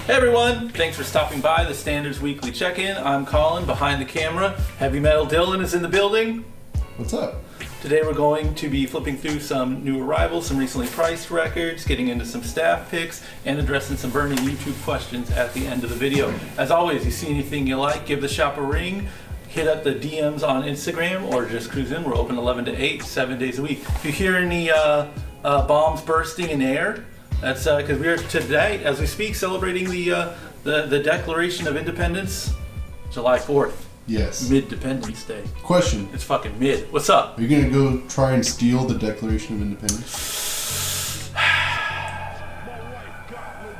Hey everyone, thanks for stopping by the Standards Weekly Check-In. I'm Colin, behind the camera. Heavy Metal Dylan is in the building. What's up? Today we're going to be flipping through some new arrivals, some recently priced records, getting into some staff picks, and addressing some burning YouTube questions at the end of the video. As always, you see anything you like, give the shop a ring. Hit up the DMs on Instagram or just cruise in. We're open 11 to 8, 7 days a week. If you hear any bombs bursting in air, that's because we are today, as we speak, celebrating the Declaration of Independence, July 4th. Yes. Mid-Dependence Day. Question. It's fucking mid. What's up? Are you going to go try and steal the Declaration of Independence?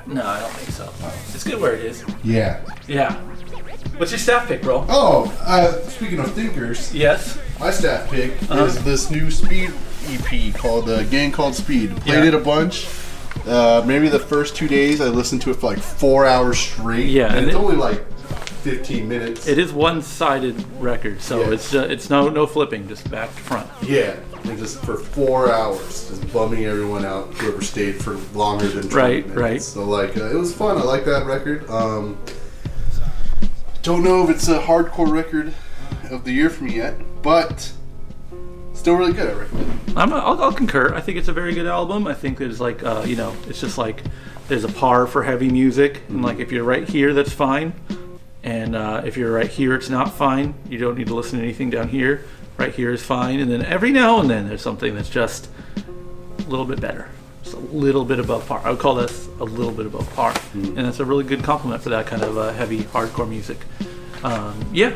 No, I don't think so. It's good where it is. Yeah. Yeah. What's your staff pick, bro? Oh, speaking of thinkers. Yes. My staff pick is this new Speed EP called Gang Called Speed. Played it a bunch. Maybe the first 2 days I listened to it for like 4 hours straight. Yeah, and it's only like 15 minutes. It is one-sided record, so it's no flipping, just back to front. Yeah, and just for 4 hours, just bumming everyone out, whoever stayed for longer than 20 minutes. Right. So like, it was fun. I like that record. Don't know if it's a hardcore record of the year for me yet, but still really good, I recommend it. I'll concur. I think it's a very good album. I think there's like, it's just like there's a par for heavy music, and like if you're right here, that's fine. And if you're right here, it's not fine. You don't need to listen to anything down here. Right here is fine. And then every now and then there's something that's just a little bit better. Just a little bit above par. I would call this a little bit above par. And that's a really good compliment for that kind of heavy hardcore music. Yeah,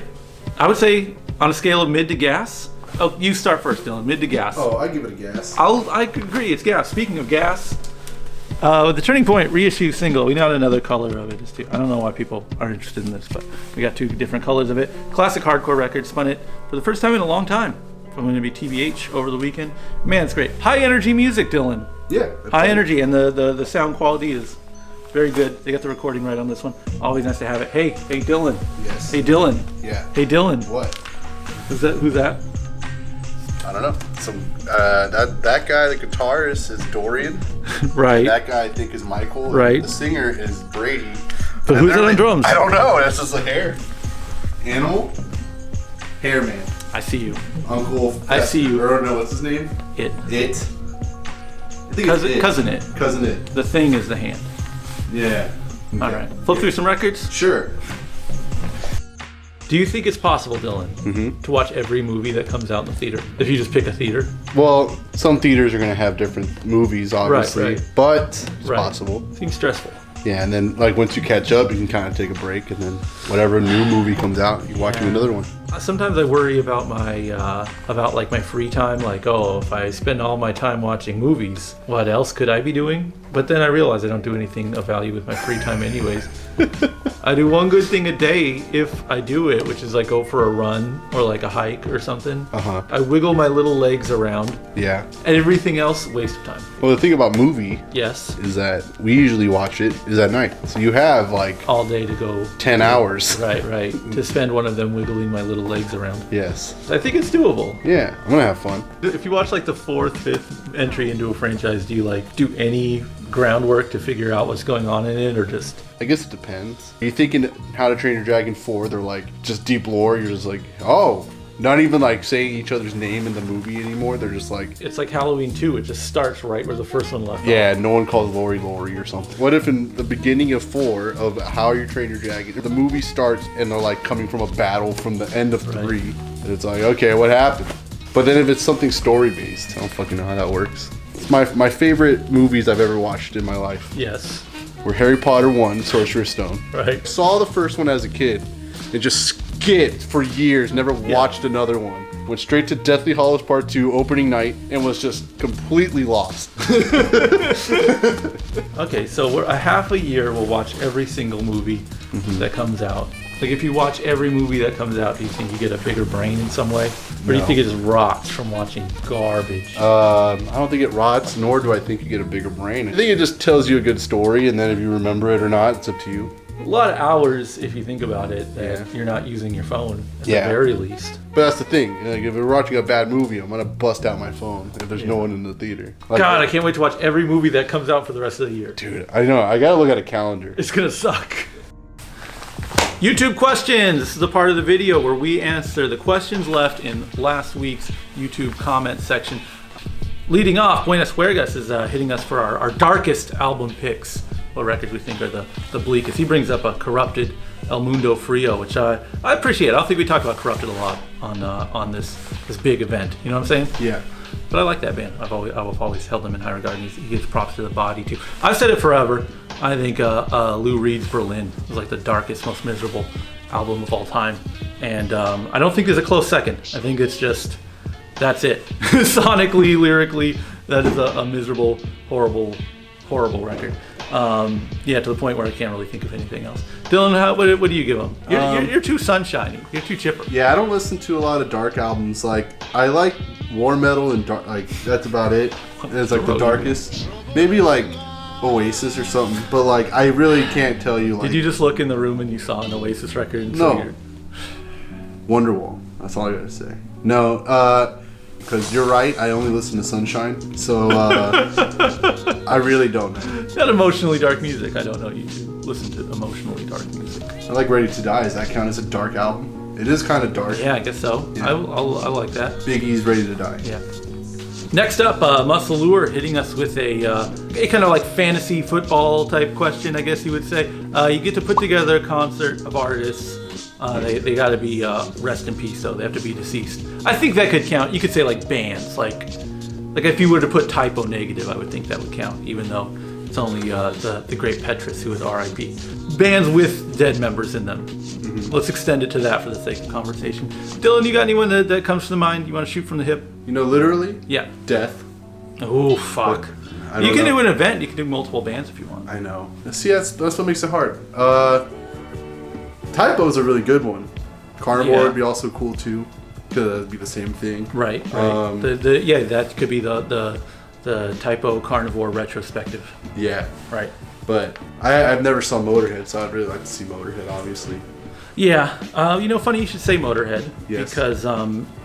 I would say on a scale of mid to gas. Oh, you start first, Dylan. Mid to gas. Oh, I give it a gas. I agree. It's gas. Speaking of gas, the Turning Point reissue single, we got another color of it. I don't know why people are interested in this, but we got two different colors of it. Classic hardcore record, spun it for the first time in a long time. I'm going to be TBH over the weekend. Man, it's great. High energy music, Dylan. Yeah. High energy, and the sound quality is very good. They got the recording right on this one. Always nice to have it. Hey, Dylan. Yes. Hey, Dylan. Yeah. Hey, Dylan. What? Who's that? I don't know. That guy, the guitarist, is Dorian. Right. That guy, I think, is Michael. Right. The singer is Brady. But who's on drums? I don't know. That's just the hair. Animal. Hairman. I see you. Uncle. I see you. Or no, what's his name? It. I think Cousin It. Cousin It. The thing is the hand. Yeah. Okay. All right. Flip through some records. Sure. Do you think it's possible, Dylan, to watch every movie that comes out in the theater? If you just pick a theater? Well, some theaters are going to have different movies, obviously, Right. But it's possible. Seems stressful. Yeah, and then like once you catch up, you can kind of take a break, and then whatever new movie comes out, you watch another one. Sometimes I worry about my my free time. Like, oh, if I spend all my time watching movies, what else could I be doing? But then I realize I don't do anything of value with my free time anyways. I do one good thing a day if I do it, which is like go for a run or like a hike or something. I wiggle my little legs around. Yeah. And everything else, waste of time. Well, the thing about movie is that we usually watch it is at night. So you have like all day to go. 10 hours. Right. To spend one of them wiggling my little legs around. Yes. I think it's doable. Yeah, I'm gonna have fun. If you watch like the 4th, 5th entry into a franchise, do you like do any groundwork to figure out what's going on in it, or just? I guess it depends. Are you thinking How to Train Your Dragon 4, they're like just deep lore, you're just like, oh, not even like saying each other's name in the movie anymore, they're just like... It's like Halloween 2, it just starts right where the first one left off. No one calls Lori or something. What if in the beginning of 4 of How You Train Your Dragon, the movie starts and they're like coming from a battle from the end of 3, and it's like, okay, what happened? But then if it's something story-based, I don't fucking know how that works. It's my favorite movies I've ever watched in my life. Yes. Were Harry Potter 1, Sorcerer's Stone. Right. Saw the first one as a kid and just skipped for years, never watched another one. Went straight to Deathly Hallows Part 2 opening night and was just completely lost. Okay, so we're a half a year we'll watch every single movie that comes out. Like if you watch every movie that comes out, do you think you get a bigger brain in some way? Or do you think it just rots from watching garbage? I don't think it rots, nor do I think you get a bigger brain. I think it just tells you a good story, and then if you remember it or not, it's up to you. a lot of hours if you think about it that you're not using your phone at the very least. But that's the thing. Like, if we're watching a bad movie, I'm gonna bust out my phone if there's no one in the theater. Like, God, I can't wait to watch every movie that comes out for the rest of the year. Dude, I know. I gotta look at a calendar. It's gonna suck. YouTube questions. This is the part of the video where we answer the questions left in last week's YouTube comment section. Leading off, Buenas Huergas is hitting us for our darkest album picks. What records we think are the bleakest. He brings up a Corrupted El Mundo Frio, which I appreciate. I don't think we talk about Corrupted a lot on this big event. You know what I'm saying? Yeah. But I like that band. I've always held him in high regard. And he gives props to the body too. I've said it forever. I think Lou Reed's Berlin was like the darkest, most miserable album of all time, and I don't think there's a close second. I think it's just that's it. Sonically, lyrically, that is a miserable, horrible record. To the point where I can't really think of anything else. Dylan, what do you give them? You're too sunshiny. You're too chipper. Yeah, I don't listen to a lot of dark albums. Like, I like war metal and dark. Like, that's about it. It's like the darkest. Maybe like Oasis or something. But like, I really can't tell you. Like, did you just look in the room and you saw an Oasis record? And no. Wonderwall. That's all I gotta say. No, because you're right. I only listen to Sunshine. So I really don't know. Not emotionally dark music. I don't know you to listen to emotionally dark music. I like Ready to Die. Does that count as a dark album? It is kind of dark. Yeah, I guess so. Yeah. I like that. Big E's Ready to Die. Yeah. Next up, Muscle Lure hitting us with a kind of like fantasy football type question, I guess you would say. You get to put together a concert of artists. They got to be rest in peace, though. They have to be deceased. I think that could count. You could say like bands, like if you were to put Typo Negative, I would think that would count, even though it's only the great Petrus who is R.I.P. Bands with dead members in them. Mm-hmm. Let's extend it to that for the sake of conversation. Dylan, you got anyone that comes to mind? You want to shoot from the hip? You know, literally? Yeah. Death. Oh, fuck. You can do an event. You can do multiple bands if you want. I know. See, that's what makes it hard. Typo is a really good one. Carnivore would be also cool too, because that'd be the same thing. Right. That could be the Typo Carnivore retrospective. Yeah. Right. But I've never saw Motorhead, so I'd really like to see Motorhead, obviously. Yeah. Funny you should say Motorhead. Yes. Because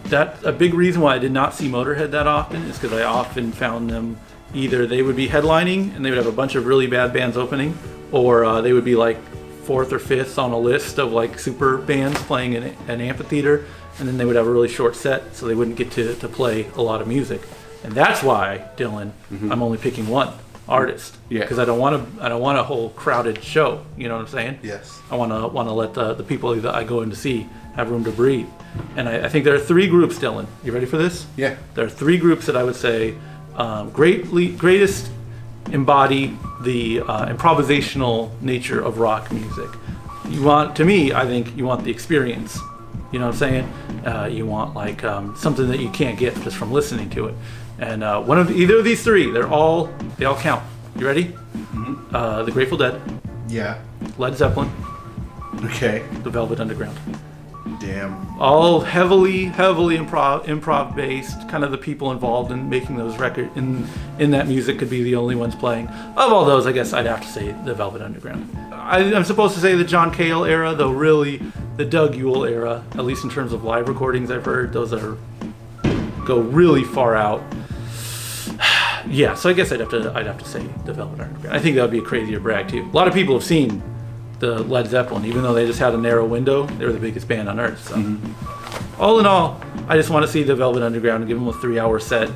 that's a big reason why I did not see Motorhead that often is because I often found them either they would be headlining and they would have a bunch of really bad bands opening, or they would be like 4th or 5th on a list of like super bands playing in an amphitheater, and then they would have a really short set, so they wouldn't get to play a lot of music. And that's why, Dylan, I'm only picking one artist. Yeah. Because I don't want a whole crowded show. You know what I'm saying? Yes. I want to let the people that I go in to see have room to breathe. And I think there are 3 groups, Dylan. You ready for this? Yeah. There are 3 groups that I would say greatest embody the improvisational nature of rock music. I think you want the experience. You know what I'm saying? You want like something that you can't get just from listening to it. And either of these 3, they all count. You ready? Mm-hmm. The Grateful Dead. Yeah. Led Zeppelin. Okay. The Velvet Underground. Damn. All heavily improv based. Kind of the people involved in making those records in that music could be the only ones playing. Of all those, I guess I'd have to say the Velvet Underground. I'm supposed to say the John Cale era, though really the Doug Yule era, at least in terms of live recordings I've heard, those go really far out. Yeah, so I guess I'd have to say the Velvet Underground. I think that would be a crazier brag too. A lot of people have seen the Led Zeppelin, even though they just had a narrow window. They were the biggest band on earth. So, all in all, I just want to see the Velvet Underground and give them a 3-hour set.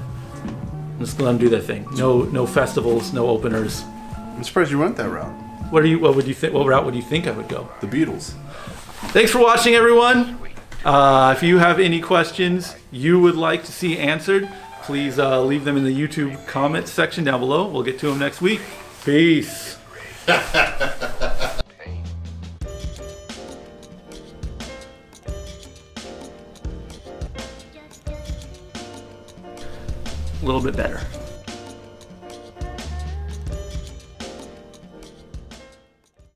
Just let them do their thing. No festivals, no openers. I'm surprised you went that route. What would you think? What route would you think I would go? The Beatles. Thanks for watching, everyone. If you have any questions you would like to see answered, please leave them in the YouTube comments section down below. We'll get to them next week. Peace. A little bit better.